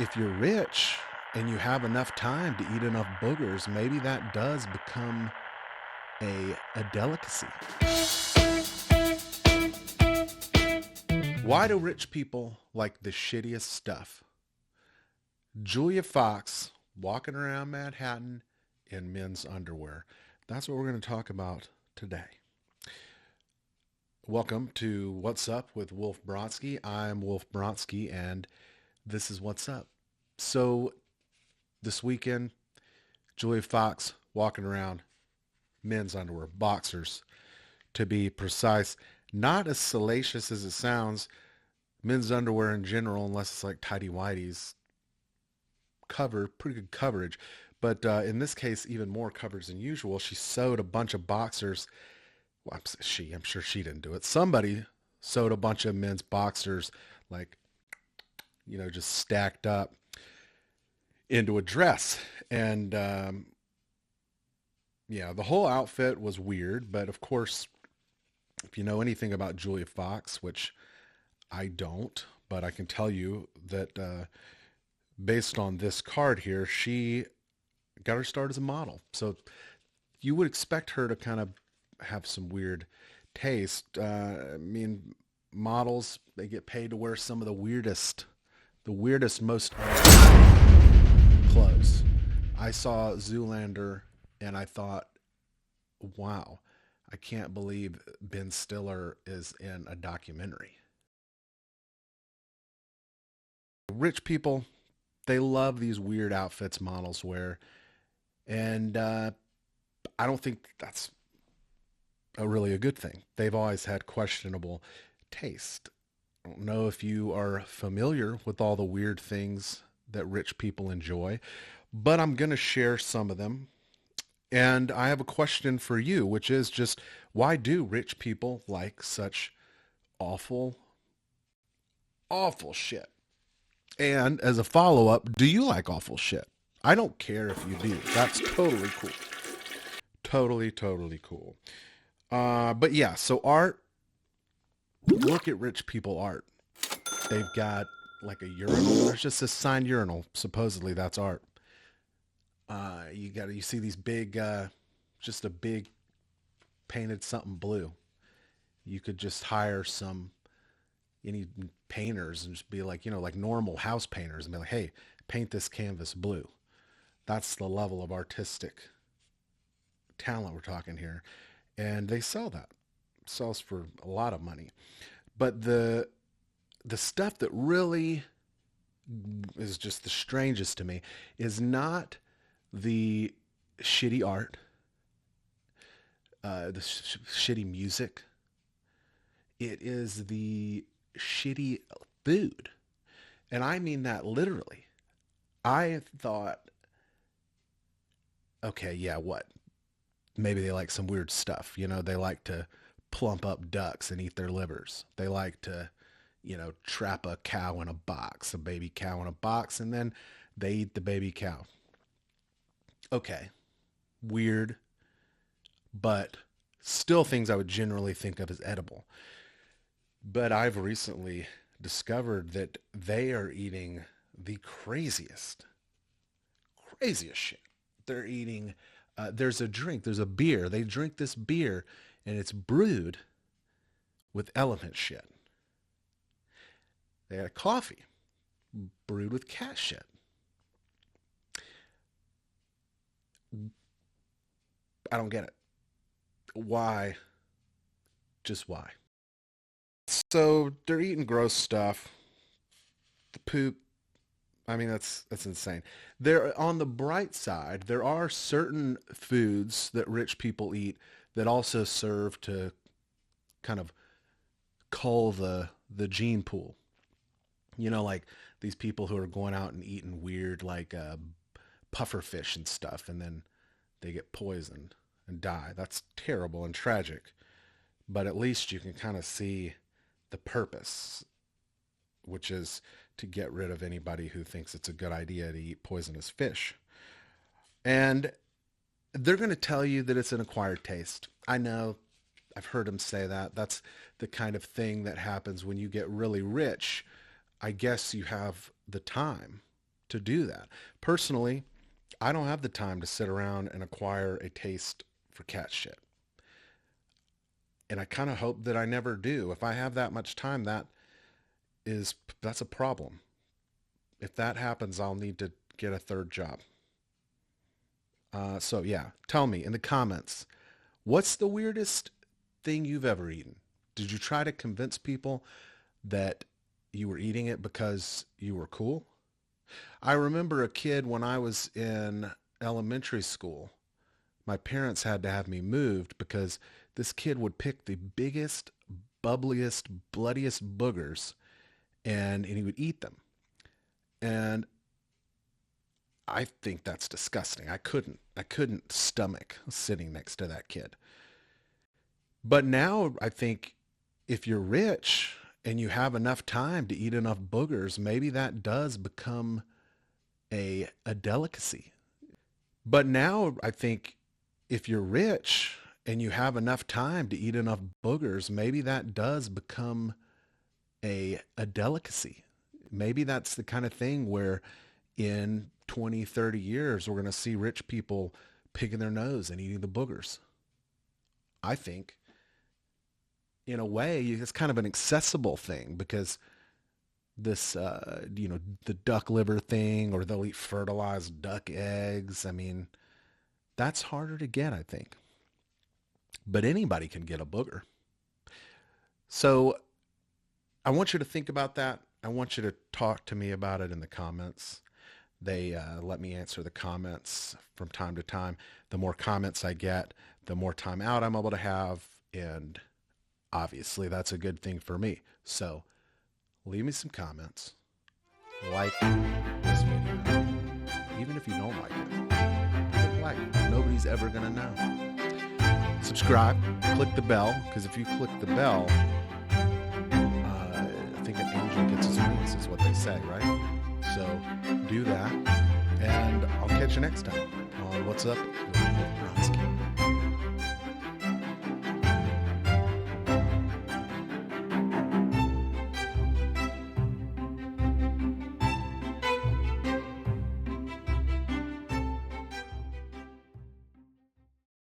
if you're rich and you have enough time to eat enough boogers, maybe that does become a delicacy. Why do rich people like the shittiest stuff? Julia Fox walking around Manhattan in men's underwear. That's what we're going to talk about today. Welcome to What's Up with Wolf Bronsky. I'm Wolf Bronsky, and this is What's Up. So this weekend, Julia Fox walking around men's underwear, boxers to be precise. Not as salacious as it sounds. Men's underwear in general, unless it's like tidy whities, pretty good coverage. But in this case, even more coverage than usual. She sewed a bunch of boxers. Well, I'm sure she didn't do it. Somebody sewed a bunch of men's boxers, like, just stacked up into a dress. And yeah, the whole outfit was weird. But of course, if you know anything about Julia Fox, which I don't, but I can tell you that based on this card here, she got her start as a model. So you would expect her to kind of have some weird taste. I mean, models, they get paid to wear some of the weirdest, most clothes. I saw Zoolander and I thought, wow, I can't believe Ben Stiller is in a documentary. Rich people, they love these weird outfits models wear. And I don't think that's really a good thing. They've always had questionable taste. I don't know if you are familiar with all the weird things that rich people enjoy, but I'm going to share some of them. And I have a question for you, which is just why do rich people like such awful, awful shit? And as a follow up, do you like awful shit? I don't care if you do. That's totally cool. Totally, totally cool. But yeah, so art, look at rich people art. They've got like a urinal. There's just a signed urinal. Supposedly that's art. You see these big, just a big painted something blue. You could just hire any painters and just be like, like normal house painters and be like, hey, paint this canvas blue. That's the level of artistic talent we're talking here. And they sell that. It sells for a lot of money. But the stuff that really is just the strangest to me is not the shitty art, the shitty music. It is the shitty food. And I mean that literally. I thought, okay, yeah, what? Maybe they like some weird stuff. They like to plump up ducks and eat their livers. They like to, trap a cow in a box, a baby cow in a box, and then they eat the baby cow. Okay, weird, but still things I would generally think of as edible. But I've recently discovered that they are eating the craziest shit. They're eating, there's a drink, there's a beer. They drink this beer and it's brewed with element shit. They had a coffee brewed with cat shit. I don't get it. Why? Just why? So they're eating gross stuff. The poop. I mean, that's insane. There, on the bright side, there are certain foods that rich people eat that also serve to kind of cull the gene pool. Like these people who are going out and eating weird, like puffer fish and stuff, and then they get poisoned and die. That's terrible and tragic. But at least you can kind of see the purpose, which is to get rid of anybody who thinks it's a good idea to eat poisonous fish. And they're going to tell you that it's an acquired taste. I know, I've heard them say that. That's the kind of thing that happens when you get really rich. I guess you have the time to do that. Personally, I don't have the time to sit around and acquire a taste for cat shit. And I kind of hope that I never do. If I have that much time, that's a problem. If that happens, I'll need to get a third job. So yeah, tell me in the comments, what's the weirdest thing you've ever eaten? Did you try to convince people that you were eating it because you were cool? I remember a kid when I was in elementary school. My parents had to have me moved because this kid would pick the biggest, bubbliest, bloodiest boogers and he would eat them. And I think that's disgusting. I couldn't stomach sitting next to that kid. But now I think if you're rich and you have enough time to eat enough boogers, maybe that does become a delicacy. But now I think if you're rich and you have enough time to eat enough boogers, maybe that does become a delicacy. Maybe that's the kind of thing where in 20, 30 years, we're going to see rich people picking their nose and eating the boogers. I think in a way, it's kind of an accessible thing because this, the duck liver thing, or they'll eat fertilized duck eggs. I mean, that's harder to get, I think. But anybody can get a booger. So I want you to think about that. I want you to talk to me about it in the comments. They let me answer the comments from time to time. The more comments I get, the more time out I'm able to have. And obviously that's a good thing for me. So leave me some comments. Like this video. Even if you don't like it, click like. Nobody's ever going to know. Subscribe, click the bell, because if you click the bell, I think an angel gets his wings is what they say, right? So do that, and I'll catch you next time on What's Up with Wolf Bronsky.